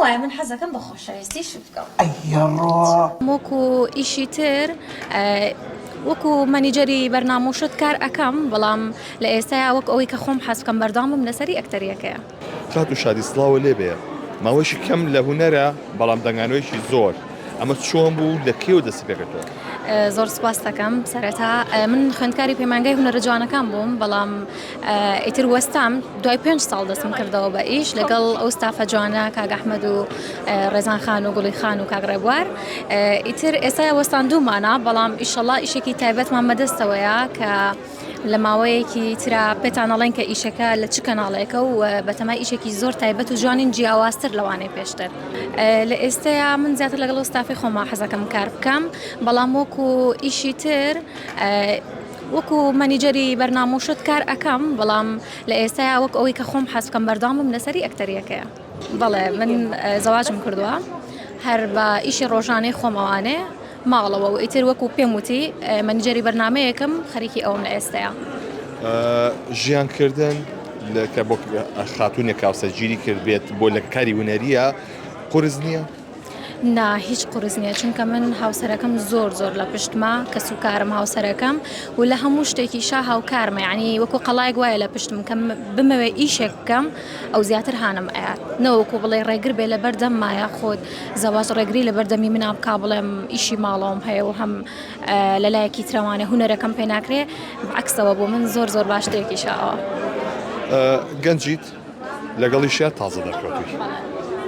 وای من حەزەکەم بە خۆشەویستی شت بکەم. ئەیڕۆ وەکو ئیشی تر وەکو مەنیجەری بەرنامە شت کار ئەەکەم بەڵام لە ئێستایا وەک ئەوەی کە خۆم حەز بکەم بەردەوامم لەسەری ئەکتەریەکەیە. کات و شادی سڵاوە لێ بێ ماوەیەکی کەم لە هونەرە بەڵام دەنگانەوەیشی زۆر ئەمە چۆن بوو لە کێوە دەستی پێکردەوە؟ زۆر سپاس دەکەم سەرەتا من خوێندکاری پەیمانگای هونەرە جوانەکان بووم بەڵام ئیتر وەستام دوای 5 ساڵ دەستم کردەوە بە ئیش لەگەڵ ئەو ستافە جوانە کاک ئەحمەد و ڕێزان خان و گوڵی خان و کاک ڕێبوار ئیتر ئێستا وەستان دوومانە بەڵام ئیشەڵا ئیشێکی تایبەتمان بەدەستەوەیە کە لە ماوەیەکی ترا پێتانەڵێن کە ئیشەکە لە چ کەناڵێکە و بەتەمای ئیشێکی زۆر تایبەت و جوانین جیاوازتر لەوانەی پێشتر لە ئێستایا من زیاتر لەگەڵ ستافی خۆما حەزەکەم کار بکەم بەڵام وەکو ئیشی تر وەکو مەنیجەری بەرنامە شت کار ئەەکەم بەڵام لە ئێستایا وەک ئەوەی کە خۆم حەز بکەم بەردەوامم لەسەری ئەکتەریەکەیە. بەڵێ من زەواجم کردووە هەر بە ئیشی ڕۆژانەی خۆمەوانێ ماڵەوە و ئیتر وەکو پێم وتی مەنیجەری بەرنامەیەکم خەریکی ئەوم لە ئێستایا. ژیانکردن کە بۆ خاتونێک کاوسەرگیری کرد بێت بۆ لە کاری هونەریە قورس نییە؟ نا هیچ قورس نییە چونکە من هاوسەرەکەم زۆر زۆر لە پشتما کە سوکارم هاوسەرەکەم و لە هەموو شتێکیشا هاوکارمە یعنی وەکو قەڵایەک وایە لە پشتم کە بمەوێ ئیشێک بکەم ئەو زیاتر هانم ئاات نەوەکو بڵێ ڕێگر بێ لە بەردەم مایە خۆت زەواج ڕێگری لە بەردەمی منام کا بڵێم ئیشی ماڵەوەم هەیە و هەم لە لایەکی ترەوانێ هونەرەکەم پێ ناکرێ عکسەوە بۆ من زۆر زۆر باش شتێکیشاوە. گەنجیت لەگەڵیشیە تازە دەکەوتوی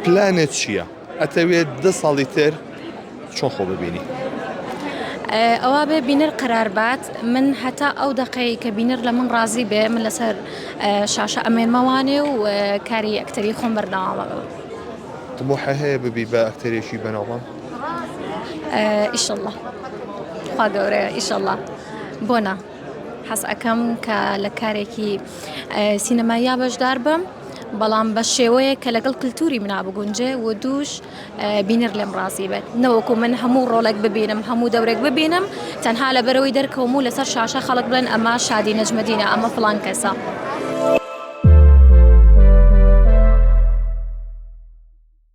پلانێت چییە؟ ئەتەوێت 10 ساڵی تر چۆن خۆ ببینی؟ ئەوە بێ بینەر قەراربات من هەتا ئەو دەقەی کە بینەر لە من ڕازی بێ من لەسەر شاشە ئەمێنمەوانێ و کاری ئەکتەری خۆم بەردەوامە طموحە هەیە ببی بە ئەکتەرێکی بەناوبانگ؟ ئیشەڵڵا خوا گەورەیە ئیشەڵڵا بۆنە حەز ئەەکەم کە لە کارێکی سینەماییا بەشدار بم بەڵام بە شێوەیە کە لەگەڵ کللتوری منا بگونجێ و دووش بینەر لێم ڕازی بێت نەوەکو من هەموو ڕۆڵێک ببینم هەموو دەورێک ببینم تەنها لە بەرەوەی دەرکەوم و لەسەر شاشە خەڵک بڵێن ئەمە شادی نەجمەدینە ئەمە فڵان کەسە.